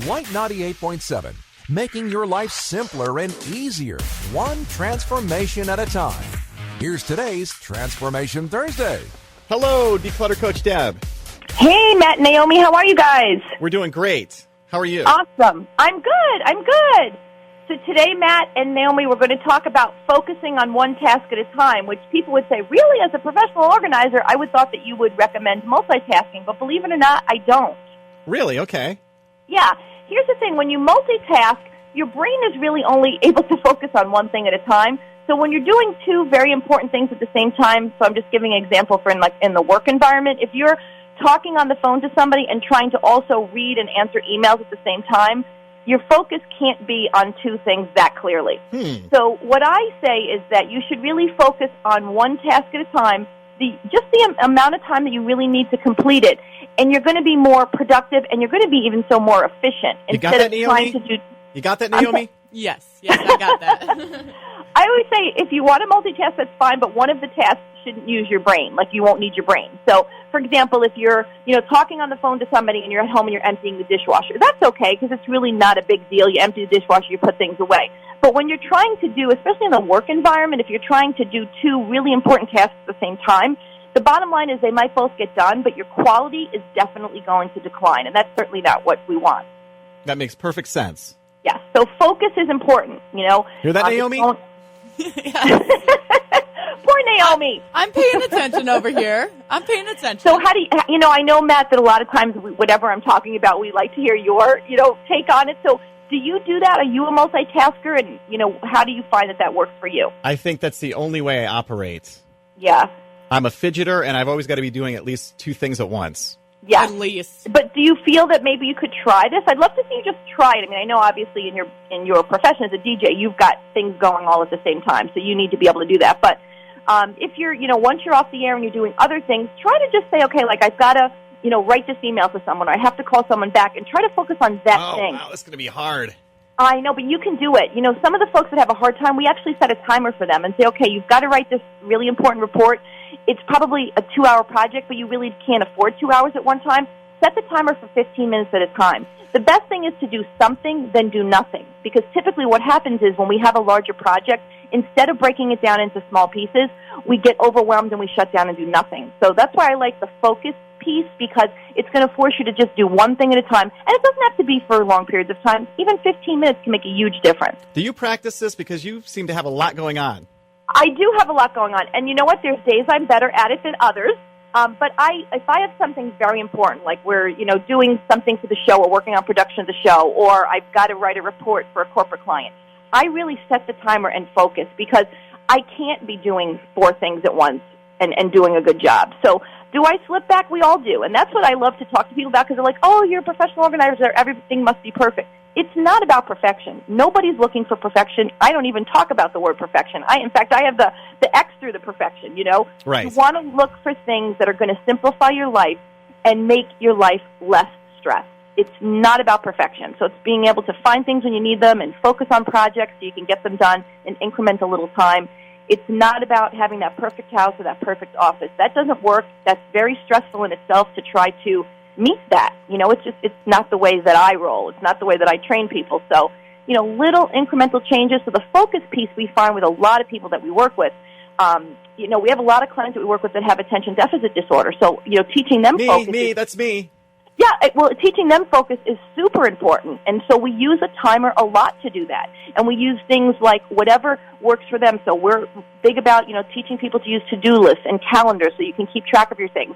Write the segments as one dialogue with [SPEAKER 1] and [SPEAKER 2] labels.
[SPEAKER 1] White 98.7, making your life simpler and easier, one transformation at a time. Here's today's Transformation Thursday.
[SPEAKER 2] Hello, Declutter Coach Deb.
[SPEAKER 3] Hey, Matt and Naomi, how are you guys?
[SPEAKER 2] We're doing great. How are you?
[SPEAKER 3] Awesome. I'm good. So today, Matt and Naomi, we're going to talk about focusing on one task at a time, which people would say, really, as a professional organizer, I would thought that you would recommend multitasking, but believe it or not, I don't.
[SPEAKER 2] Really? Okay.
[SPEAKER 3] Yeah. Here's the thing. When you multitask, your brain is really only able to focus on one thing at a time. So when you're doing two very important things at the same time, so I'm just giving an example for in the work environment, if you're talking on the phone to somebody and trying to also read and answer emails at the same time, your focus can't be on two things that clearly. So what I say is that you should really focus on one task at a time, just the amount of time that you really need to complete it, and you're going to be more productive, and you're going to be even so more efficient.
[SPEAKER 2] You got that, Naomi? You got that, Naomi?
[SPEAKER 4] Yes, I got that.
[SPEAKER 3] I always say if you want to multitask, that's fine, but one of the tasks shouldn't use your brain. Like, you won't need your brain. So, for example, if you're talking on the phone to somebody and you're at home and you're emptying the dishwasher, that's okay because it's really not a big deal. You empty the dishwasher, you put things away. But when you're trying to do, especially in the work environment, if you're trying to do two really important tasks at the same time, the bottom line is they might both get done, but your quality is definitely going to decline, and that's certainly not what we want.
[SPEAKER 2] That makes perfect sense.
[SPEAKER 3] Yes, so focus is important,
[SPEAKER 2] Hear that, Naomi?
[SPEAKER 3] Poor Naomi.
[SPEAKER 4] I'm paying attention over here. I'm paying attention.
[SPEAKER 3] So how do I know, Matt, that a lot of times whatever I'm talking about, we like to hear your, take on it. So do you do that? Are you a multitasker? And, how do you find that works for you?
[SPEAKER 2] I think that's the only way I operate.
[SPEAKER 3] Yeah.
[SPEAKER 2] I'm a fidgeter, and I've always got to be doing at least two things at once.
[SPEAKER 3] Yeah.
[SPEAKER 4] At least.
[SPEAKER 3] But do you feel that maybe you could try this? I'd love to see you just try it. I mean, I know obviously in your profession as a DJ, you've got things going all at the same time, so you need to be able to do that. But if you're, once you're off the air and you're doing other things, try to just say, okay, like I've got to, write this email to someone, or I have to call someone back, and try to focus on that thing.
[SPEAKER 2] Wow, that's going to be hard.
[SPEAKER 3] I know, but you can do it. Some of the folks that have a hard time, we actually set a timer for them and say, okay, you've got to write this really important report. It's probably a 2-hour project, but you really can't afford 2 hours at one time. Set the timer for 15 minutes at a time. The best thing is to do something, then do nothing. Because typically what happens is when we have a larger project, instead of breaking it down into small pieces, we get overwhelmed and we shut down and do nothing. So that's why I like the focus piece, because it's going to force you to just do one thing at a time. And it doesn't have to be for long periods of time. Even 15 minutes can make a huge difference.
[SPEAKER 2] Do you practice this? Because you seem to have a lot going on.
[SPEAKER 3] I do have a lot going on. And you know what? There's days I'm better at it than others. But if I have something very important, like we're, doing something for the show or working on production of the show, or I've got to write a report for a corporate client, I really set the timer and focus, because I can't be doing 4 things at once and doing a good job. So do I slip back? We all do. And that's what I love to talk to people about, because they're like, oh, you're a professional organizer, everything must be perfect. It's not about perfection. Nobody's looking for perfection. I don't even talk about the word perfection. In fact, I have the X through the perfection,
[SPEAKER 2] Right.
[SPEAKER 3] You want to look for things that are going to simplify your life and make your life less stressed. It's not about perfection. So it's being able to find things when you need them and focus on projects so you can get them done in incremental little time. It's not about having that perfect house or that perfect office. That doesn't work. That's very stressful in itself to try to meet that. It's not the way that I roll. It's not the way that I train people. So, little incremental changes. So the focus piece we find with a lot of people that we work with, we have a lot of clients that we work with that have attention deficit disorder. So, teaching them focus.
[SPEAKER 2] That's me.
[SPEAKER 3] Yeah, teaching them focus is super important. And so we use a timer a lot to do that. And we use things like whatever works for them. So we're big about, teaching people to use to-do lists and calendars so you can keep track of your things.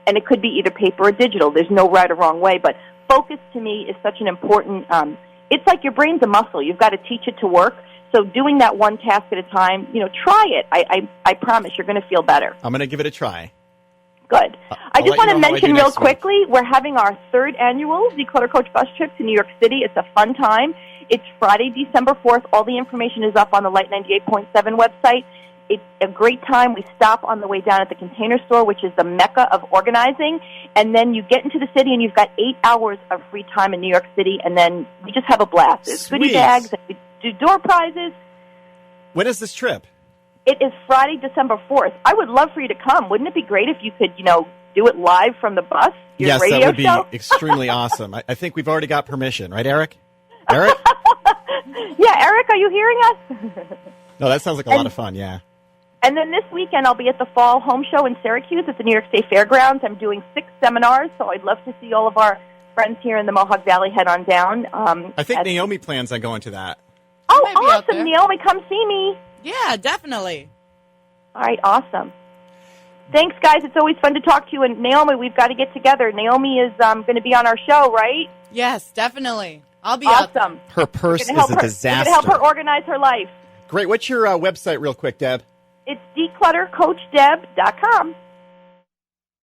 [SPEAKER 3] And it could be either paper or digital. There's no right or wrong way. But focus to me is such an important, it's like your brain's a muscle. You've got to teach it to work. So doing that one task at a time, try it. I promise you're going to feel better.
[SPEAKER 2] I'm going to give it a try.
[SPEAKER 3] Good. I just want to mention real
[SPEAKER 2] week.
[SPEAKER 3] quickly, we're having our 3rd annual Declutter Coach bus trip to New York City. It's a fun time. It's Friday, December 4th. All the information is up on the Light 98.7 website. It's a great time. We stop on the way down at the Container Store, which is the mecca of organizing, and then you get into the city and you've got 8 hours of free time in New York City, and then we just have a blast. There's goodie bags, and we do door prizes.
[SPEAKER 2] When is this trip?
[SPEAKER 3] It is Friday, December 4th. I would love for you to come. Wouldn't it be great if you could, do it live from the bus? Your
[SPEAKER 2] Yes,
[SPEAKER 3] radio
[SPEAKER 2] that would be
[SPEAKER 3] show?
[SPEAKER 2] extremely awesome. I think we've already got permission, right, Eric? Eric?
[SPEAKER 3] Yeah, Eric, are you hearing us?
[SPEAKER 2] No, that sounds like a lot of fun, yeah.
[SPEAKER 3] And then this weekend, I'll be at the Fall Home Show in Syracuse at the New York State Fairgrounds. I'm doing 6 seminars, so I'd love to see all of our friends here in the Mohawk Valley head on down.
[SPEAKER 2] I think Naomi plans on going to that.
[SPEAKER 3] Oh,
[SPEAKER 4] might be out
[SPEAKER 3] awesome,
[SPEAKER 4] there.
[SPEAKER 3] Naomi, come see me.
[SPEAKER 4] Yeah, definitely.
[SPEAKER 3] All right, awesome. Thanks, guys. It's always fun to talk to you. And Naomi, we've got to get together. Naomi is going to be on our show, right?
[SPEAKER 4] Yes, definitely. I'll be out there.
[SPEAKER 3] Awesome.
[SPEAKER 2] Her purse is a
[SPEAKER 3] We're going
[SPEAKER 2] disaster.
[SPEAKER 3] to help her organize her life.
[SPEAKER 2] Great. What's your website real quick, Deb?
[SPEAKER 3] It's decluttercoachdeb.com.